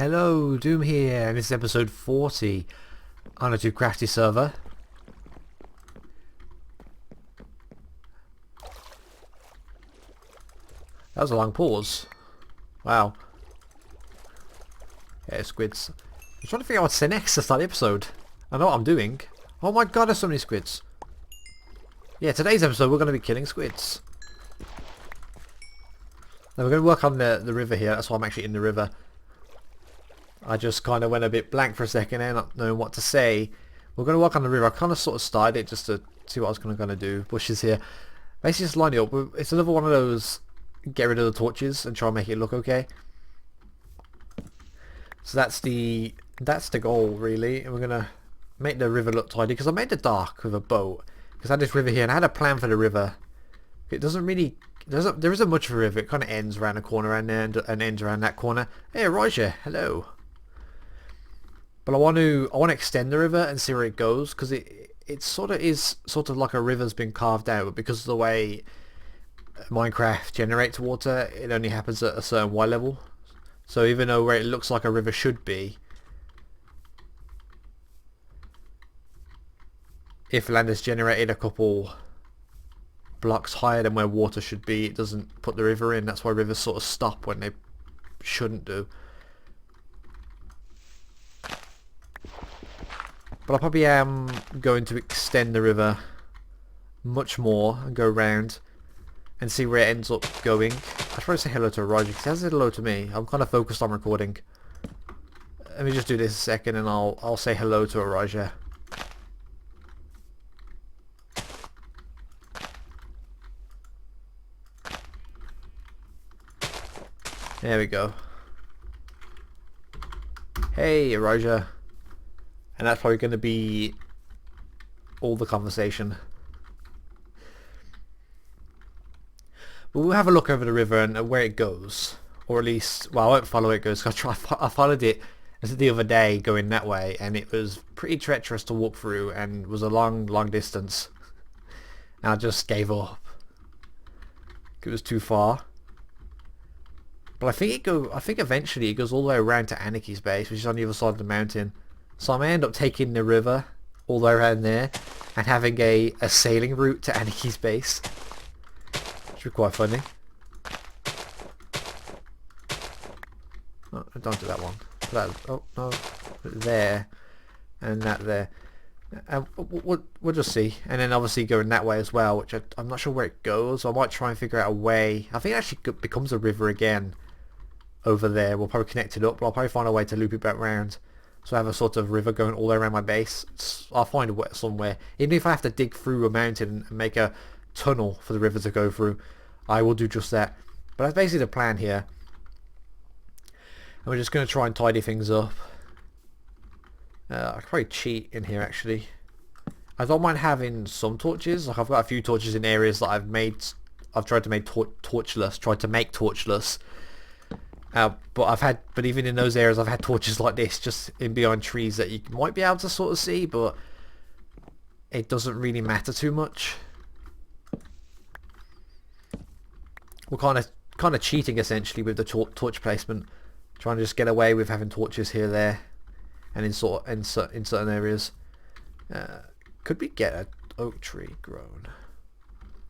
Hello, Doom here, and this is episode 40 on a Crafty server. That was a long pause. Wow. Yeah, squids. I'm trying to figure out what to say next to start the episode. I know what I'm doing. Oh my god, there's so many squids. Yeah, today's episode we're going to be killing squids. Now we're going to work on the river here, that's why I'm actually in the river. I just kind of went a bit blank for a second and not knowing what to say. We're going to work on the river. I kind of sort of started it just to see what I was going to do. Bushes here. Basically just line it up. It's another one of those get rid of the torches and try and make it look okay. So that's the goal really. And we're going to make the river look tidy because I made it dark with a boat. Because I had this river here and I had a plan for the river. It doesn't really... There isn't much of a river. It kind of ends around a corner and ends around that corner. Hey Erijah, hello. But I want to extend the river and see where it goes because it sort of like a river's been carved out, but because of the way Minecraft generates water, it only happens at a certain Y level. So even though where it looks like a river should be, if land is generated a couple blocks higher than where water should be, it doesn't put the river in. That's why rivers sort of stop when they shouldn't do. But I probably am going to extend the river much more and go around and see where it ends up going. I should probably say hello to Erijah because he hasn't said hello to me. I'm kind of focused on recording. Let me just do this a second and I'll say hello to Erijah. There we go. Hey Erijah. And that's probably going to be all the conversation. But we'll have a look over the river and where it goes. Or at least, well, I won't follow where it goes. I followed it the other day going that way. And it was pretty treacherous to walk through. And was a long distance. And I just gave up. It was too far. But I think eventually it goes all the way around to Anarchy's base, which is on the other side of the mountain. So I may end up taking the river all the way around there and having a sailing route to Anarchy's base. Which would be quite funny. Oh, don't do that one. Oh, no. There. And that there. We'll just see. And then obviously going that way as well, which I'm not sure where it goes. So I might try and figure out a way. I think it actually becomes a river again over there. We'll probably connect it up, but I'll probably find a way to loop it back round. So I have a sort of river going all the way around my base. I'll find a somewhere. Even if I have to dig through a mountain and make a tunnel for the river to go through, I will do just that. But that's basically the plan here. And we're just going to try and tidy things up. I could probably cheat in here actually. I don't mind having some torches. Like I've got a few torches in areas that I've tried to make torchless. But even in those areas I've had torches like this just in behind trees that you might be able to sort of see, but it doesn't really matter too much. We're kind of cheating essentially with the torch placement, trying to just get away with having torches here, there, and in certain areas. Could we get an oak tree grown?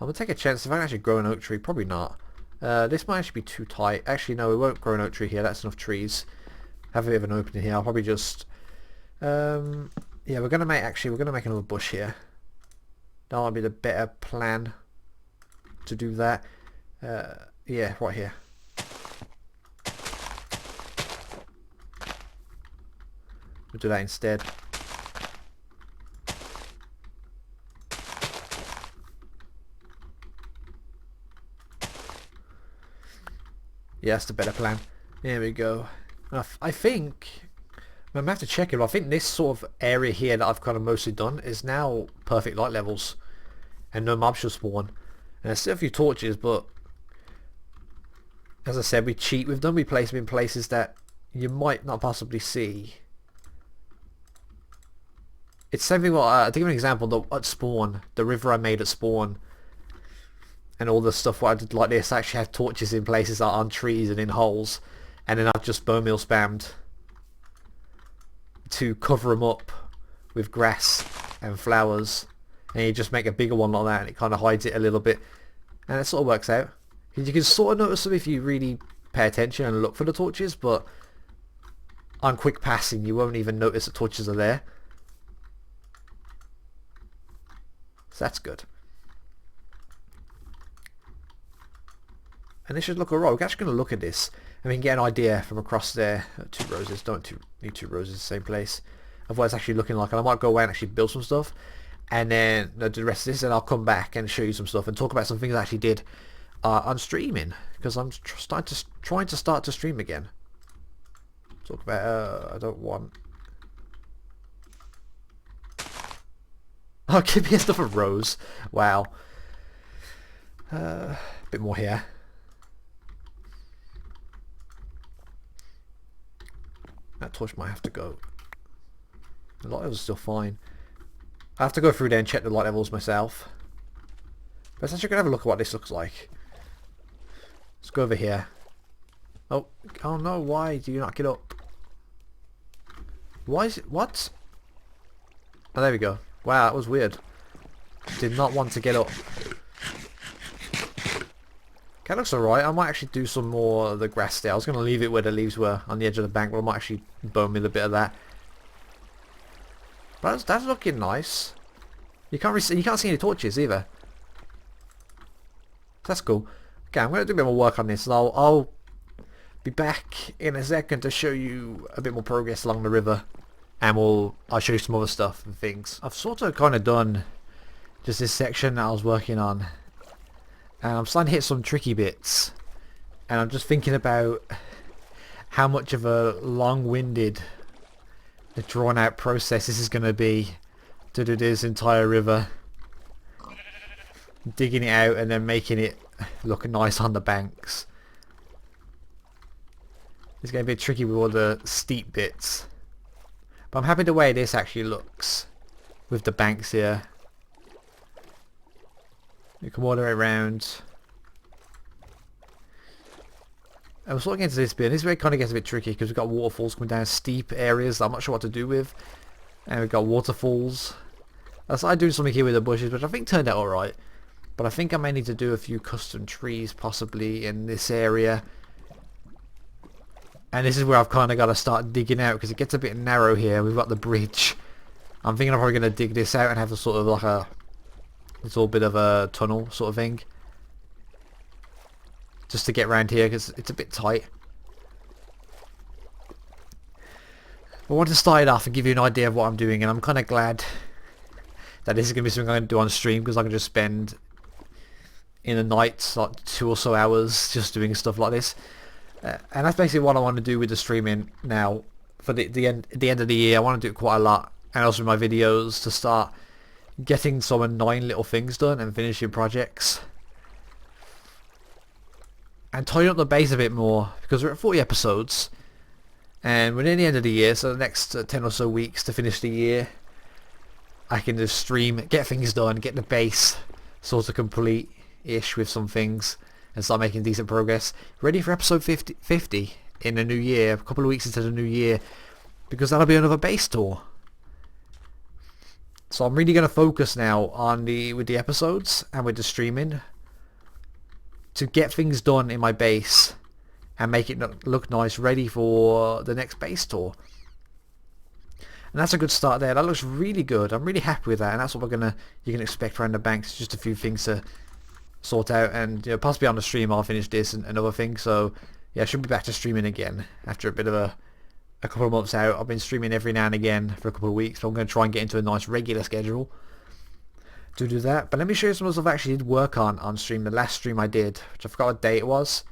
I'm gonna take a chance if I can actually grow an oak tree. Probably not. This might actually be too tight. Actually, no, we won't grow an oak tree here. That's enough trees. Have a bit of an opening here. I'll probably just... yeah, we're going to make another bush here. That might be the better plan to do that. Yeah, right here. We'll do that instead. Yeah, that's the better plan. There we go. I think... I'm going to have to check it, but I think this sort of area here that I've kind of mostly done is now perfect light levels. And no mobs should spawn. And there's still a few torches, but... As I said, we cheat with them. We place them in places that you might not possibly see. It's something like... to give an example, at spawn, the river I made at spawn... and all the stuff what I did like this, I actually have torches in places that are on trees and in holes, and then I've just bone meal spammed to cover them up with grass and flowers, and you just make a bigger one like that, and it kind of hides it a little bit, and it sort of works out. You can sort of notice them if you really pay attention and look for the torches, but on quick passing you won't even notice the torches are there. So that's good. And this should look alright. We're actually going to look at this and we can get an idea from across there. 2 roses, don't need 2 roses in the same place of what it's actually looking like. And I might go away and actually build some stuff, and then do the rest of this, and I'll come back and show you some stuff and talk about some things I actually did on streaming, because I'm trying to start to stream again. Talk about I don't want. Oh, give me stuff of rose. Wow. A bit more here. That torch might have to go. The light levels are still fine. I have to go through there and check the light levels myself. But essentially, gonna have a look at what this looks like. Let's go over here. Oh no! Why do you not get up? Why is it? What? Oh, there we go. Wow, that was weird. Did not want to get up. Okay, looks alright. I might actually do some more of the grass there. I was going to leave it where the leaves were on the edge of the bank, but I might actually bone with a bit of that. But that's looking nice. You can't see any torches either. That's cool. Okay, I'm going to do a bit more work on this, and I'll be back in a second to show you a bit more progress along the river, and I'll show you some other stuff and things. I've sort of kind of done just this section that I was working on, and I'm starting to hit some tricky bits, and I'm just thinking about how much of a long-winded, drawn-out process this is going to be to do this entire river, digging it out and then making it look nice on the banks. It's going to be tricky with all the steep bits, but I'm happy the way this actually looks with the banks here. You come all the way around. I was looking into this bit, and this bit kind of gets a bit tricky because we've got waterfalls coming down steep areas that I'm not sure what to do with, and we've got waterfalls. I started doing something here with the bushes, which I think turned out alright, but I think I may need to do a few custom trees possibly in this area. And this is where I've kind of got to start digging out, because it gets a bit narrow here. We've got the bridge. I'm thinking I'm probably going to dig this out and have a sort of like a little bit of a tunnel sort of thing, just to get around here, because it's a bit tight. I want to start it off and give you an idea of what I'm doing, and I'm kind of glad that this is going to be something I'm going to do on stream, because I can just spend in the night like 2 or so hours just doing stuff like this. And that's basically what I want to do with the streaming now for the end of the year. I want to do it quite a lot, and also my videos, to start getting some annoying little things done and finishing projects and tidying up the base a bit more, because we're at 40 episodes and we're near the end of the year, so the next 10 or so weeks to finish the year I can just stream, get things done, get the base sort of complete-ish with some things, and start making decent progress. Ready for episode 50 in the new year, a couple of weeks into the new year, because that'll be another base tour. So I'm really going to focus now on with the episodes and with the streaming to get things done in my base and make it look nice, ready for the next base tour. And that's a good start there. That looks really good. I'm really happy with that, and that's what you can expect around the banks. Just a few things to sort out, and possibly on the stream I'll finish this and other things. So yeah, I should be back to streaming again after a bit of a couple of months out. I've been streaming every now and again for a couple of weeks, but I'm going to try and get into a nice regular schedule to do that. But let me show you some of the stuff I actually did work on stream. The last stream I did, which I forgot what day it was,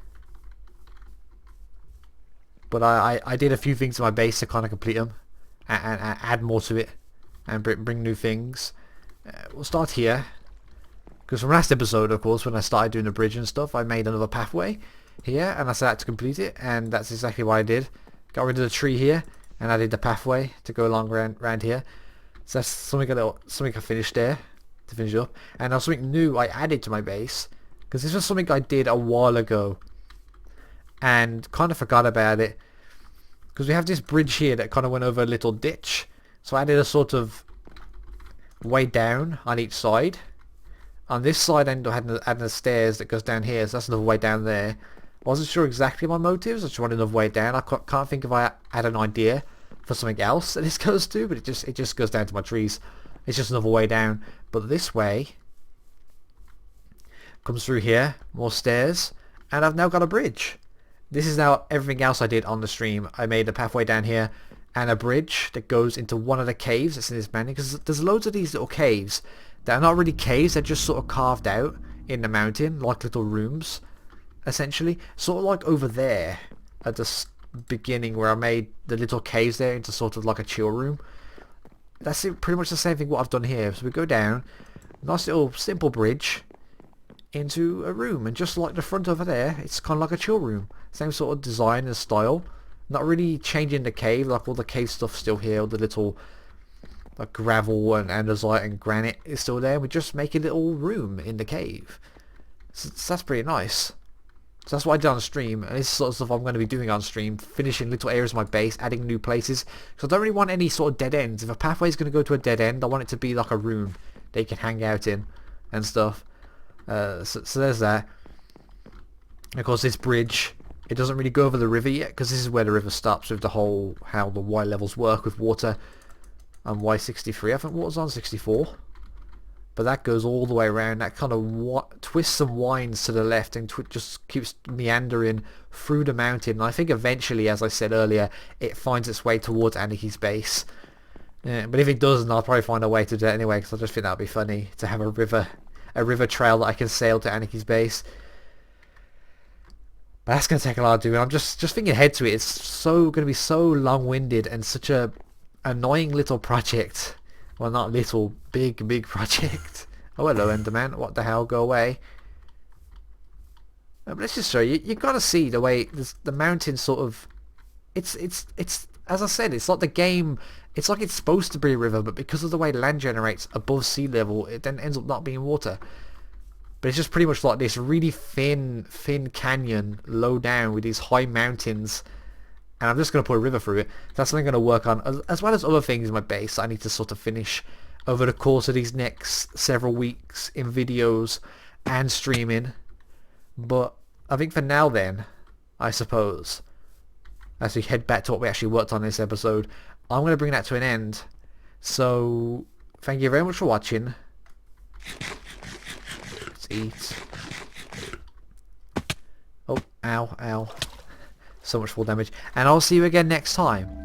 but I did a few things to my base to kind of complete them and add more to it and bring new things. We'll start here, because from last episode, of course, when I started doing the bridge and stuff, I made another pathway here, and I set out to complete it, and that's exactly what I did. Got rid of the tree here and added the pathway to go along around here. So that's something I finished there to finish up. And now something new I added to my base, because this was something I did a while ago and kind of forgot about it. because we have this bridge here that kind of went over a little ditch. So I added a sort of way down on each side. On this side I ended up adding the stairs that goes down here, so that's another way down there. I wasn't sure exactly my motives. I just wanted another way down. I can't think if I had an idea for something else that this goes to, but it just goes down to my trees. It's just another way down. But this way comes through here, more stairs, and I've now got a bridge. This is now everything else I did on the stream. I made a pathway down here and a bridge that goes into one of the caves that's in this mountain, because there's loads of these little caves that are not really caves, they're just sort of carved out in the mountain like little rooms, essentially. Sort of like over there at the beginning where I made the little caves there into sort of like a chill room. That's pretty much the same thing what I've done here. So we go down, nice little simple bridge into a room, and just like the front over there, it's kind of like a chill room. Same sort of design and style. Not really changing the cave, like all the cave stuff's still here, all the little like gravel and andesite and granite is still there. We just make a little room in the cave. So that's pretty nice. So that's what I did on stream, and this is sort of stuff I'm going to be doing on stream, finishing little areas of my base, adding new places. So I don't really want any sort of dead ends. If a pathway is going to go to a dead end, I want it to be like a room they can hang out in and stuff. So there's that. And of course this bridge, it doesn't really go over the river yet, because this is where the river stops with the whole, how the Y levels work with water. On Y63, I think water's on 64. But that goes all the way around. That kind of twists and winds to the left and just keeps meandering through the mountain. And I think eventually, as I said earlier, it finds its way towards Aniki's base. But if it doesn't, I'll probably find a way to do it anyway, because I just think that would be funny to have a river trail that I can sail to Aniki's base. But that's going to take a lot of doing. I'm just thinking ahead to it. It's going to be so long-winded and such a annoying little project. Well, not little, big project. Oh, hello, Enderman. What the hell? Go away. But let's just show you. You've got to see the way the mountain sort of... It's as I said, it's like the game... It's like it's supposed to be a river, but because of the way land generates above sea level, it then ends up not being water. But it's just pretty much like this really thin canyon low down with these high mountains. And I'm just going to put a river through it. That's something I'm going to work on, as well as other things in my base I need to sort of finish over the course of these next several weeks in videos and streaming. But I think for now then, I suppose, as we head back to what we actually worked on this episode, I'm going to bring that to an end. So, thank you very much for watching. Let's eat. Oh, ow. So much fall damage. And I'll see you again next time.